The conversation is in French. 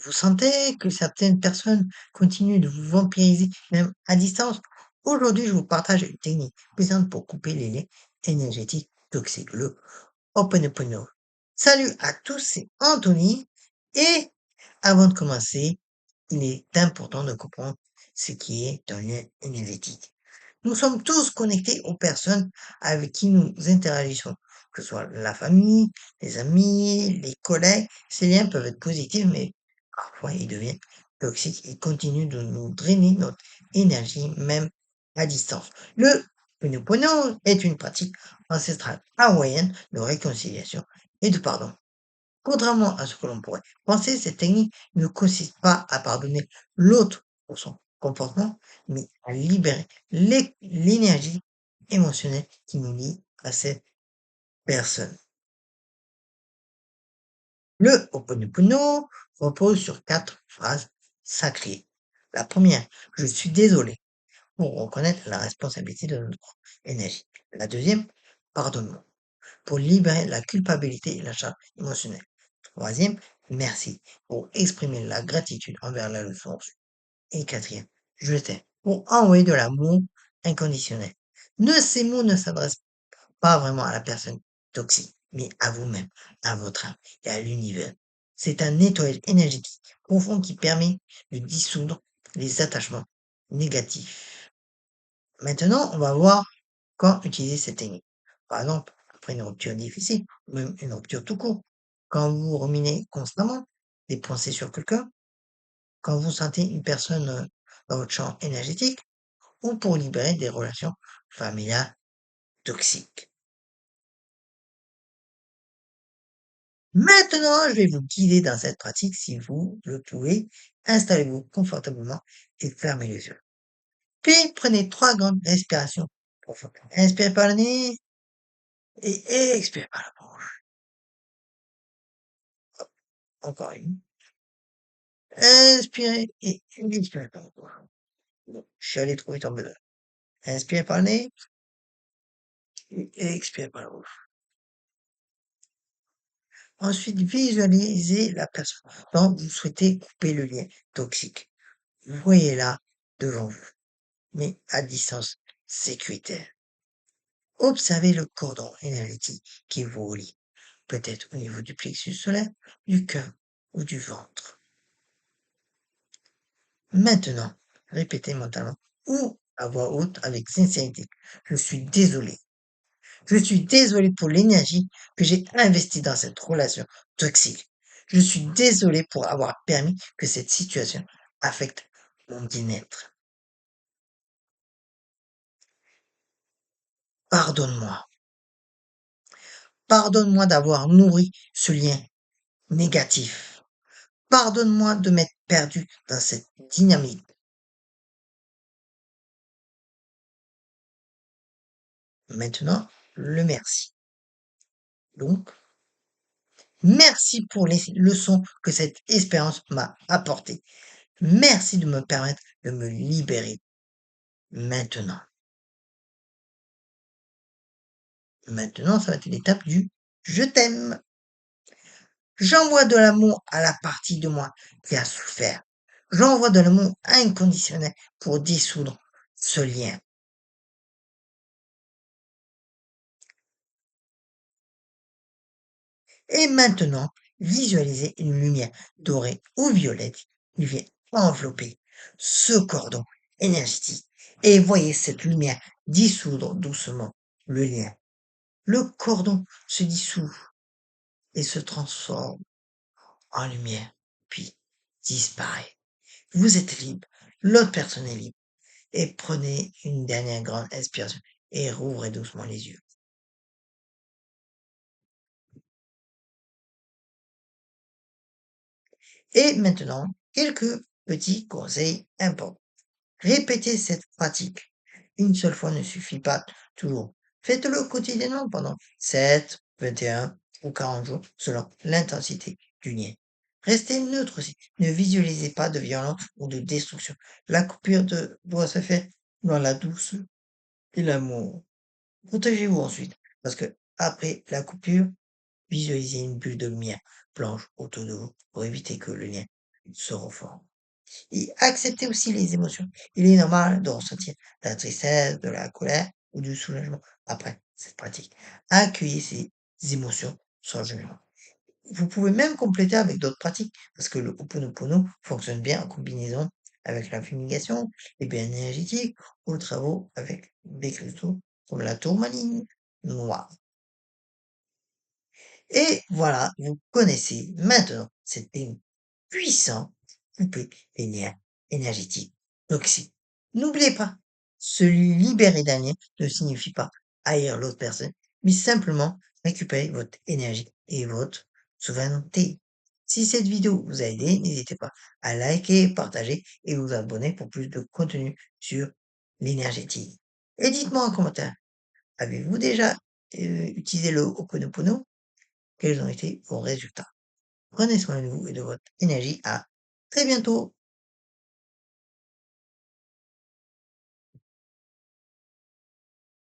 Vous sentez que certaines personnes continuent de vous vampiriser, même à distance? Aujourd'hui, je vous partage une technique puissante pour couper les liens énergétiques toxiques, le Ho'oponopono. Salut à tous, c'est Anthony. Et avant de commencer, il est important de comprendre ce qui est un lien énergétique. Nous sommes tous connectés aux personnes avec qui nous interagissons, que ce soit la famille, les amis, les collègues. Ces liens peuvent être positifs, mais parfois ils deviennent toxiques et continuent de nous drainer notre énergie, même à distance. Le Ho'oponopono est une pratique ancestrale hawaïenne de réconciliation et de pardon. Contrairement à ce que l'on pourrait penser, cette technique ne consiste pas à pardonner l'autre pour son comportement, mais à libérer l'énergie émotionnelle qui nous lie à cette personne. Le Ho'oponopono repose sur 4 phrases sacrées. La première, je suis désolé, pour reconnaître la responsabilité de notre énergie. La deuxième, pardonne-moi, pour libérer la culpabilité et la charge émotionnelle. Troisième, merci, pour exprimer la gratitude envers la leçon reçue. Et quatrième, je t'aime, pour envoyer de l'amour inconditionnel. Ces mots ne s'adressent pas vraiment à la personne toxique, mais à vous-même, à votre âme et à l'univers. C'est un nettoyage énergétique profond qui permet de dissoudre les attachements négatifs. Maintenant, on va voir quand utiliser cette technique. Par exemple, après une rupture difficile, ou même une rupture tout court. Quand vous ruminez constamment des pensées sur quelqu'un, quand vous sentez une personne dans votre champ énergétique, ou pour libérer des relations familiales toxiques. Maintenant, je vais vous guider dans cette pratique si vous le pouvez. Installez-vous confortablement et fermez les yeux. Puis prenez 3 grandes respirations profondes. Inspirez par le nez et expirez par la bouche. Encore une. Inspirez et expirez par la bouche. Bon, je suis allé trop vite en besoin. Inspirez par le nez et expirez par la bouche. Ensuite, visualisez la personne dont vous souhaitez couper le lien toxique. Voyez-la devant vous, mais à distance sécuritaire. Observez le cordon énergétique qui vous relie, peut-être au niveau du plexus solaire, du cœur ou du ventre. Maintenant, répétez mentalement ou à voix haute avec sincérité. Je suis désolé. Je suis désolé pour l'énergie que j'ai investie dans cette relation toxique. Je suis désolé pour avoir permis que cette situation affecte mon bien-être. Pardonne-moi. Pardonne-moi d'avoir nourri ce lien négatif. Pardonne-moi de m'être perdu dans cette dynamique. Maintenant, le merci. Donc, merci pour les leçons que cette expérience m'a apportées. Merci de me permettre de me libérer maintenant. Maintenant, ça va être l'étape du je t'aime. J'envoie de l'amour à la partie de moi qui a souffert. J'envoie de l'amour inconditionnel pour dissoudre ce lien. Et maintenant, visualisez une lumière dorée ou violette qui vient envelopper ce cordon énergétique. Et voyez cette lumière dissoudre doucement le lien. Le cordon se dissout et se transforme en lumière, puis disparaît. Vous êtes libre, l'autre personne est libre. Et prenez une dernière grande inspiration et rouvrez doucement les yeux. Et maintenant, quelques petits conseils importants. Répétez cette pratique. Une seule fois ne suffit pas toujours. Faites-le quotidiennement pendant 7, 21 ou 40 jours selon l'intensité du lien. Restez neutre aussi. Ne visualisez pas de violence ou de destruction. La doit se faire dans la douce et l'amour. Protégez-vous ensuite, parce que après la coupure, visualisez une bulle de lumière blanche autour de vous pour éviter que le lien se reforment. Et accepter aussi les émotions. Il est normal de ressentir de la tristesse, de la colère ou du soulagement après cette pratique. Accueillez ces émotions sans jugement. Vous pouvez même compléter avec d'autres pratiques, parce que le Ho'oponopono fonctionne bien en combinaison avec la fumigation, les bains énergétiques ou travaux avec des cristaux comme la tourmaline noire. Et voilà, vous connaissez maintenant cette technique puissante pour couper les liens énergétiques toxiques. N'oubliez pas, se libérer d'un lien ne signifie pas haïr l'autre personne, mais simplement récupérer votre énergie et votre souveraineté. Si cette vidéo vous a aidé, n'hésitez pas à liker, partager et vous abonner pour plus de contenu sur l'énergétique. Et dites-moi en commentaire, avez-vous déjà utilisé le Ho'oponopono? Quels ont été vos résultats? Prenez soin de vous et de votre énergie. À très bientôt!